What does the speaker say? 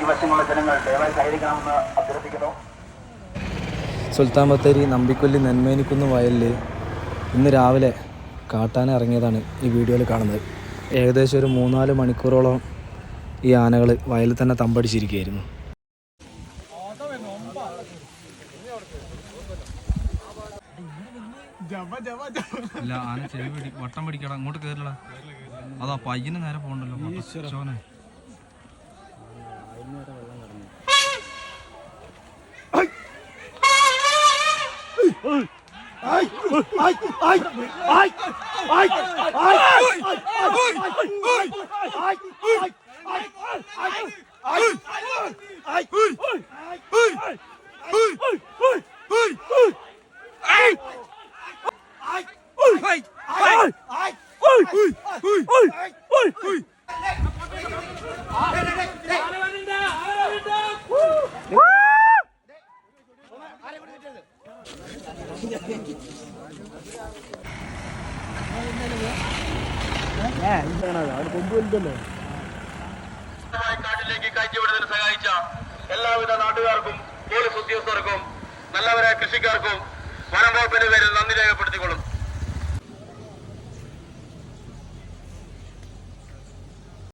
ഇരുവശങ്ങളുള്ള ജനങ്ങൾ ദയവായി സഹകരിക്കണമെന്ന് അഭ്യർത്ഥിക്കുന്നു. സുൽത്താൻ ബത്തേരി നമ്പിക്കൊല്ലി നെന്മേനിക്കുന്ന് വയലിൽ ഇന്ന് രാവിലെ കാട്ടാന ഇറങ്ങിയതാണ് ഈ വീഡിയോയിൽ കാണുന്നത്. ഏകദേശം ഒരു 3-4 മണിക്കൂറോളം ഈ ആനകൾ വയലിൽ തന്നെ തമ്പടിച്ചിരിക്കുകയായിരുന്നു. ഇല്ല, ആന ചെവി വട്ടം പിടിക്കടാ, അങ്ങോട്ട് കയറില്ല. അതാ പയ്യന് നേരെ പോകണ്ടല്ലോ. കാട്ടിലേക്ക് കയറ്റിവിടുന്നതിന് സഹായിച്ച എല്ലാവിധ നാട്ടുകാർക്കും പോലീസ് ഉദ്യോഗസ്ഥർക്കും നല്ലവരായ കൃഷിക്കാർക്കും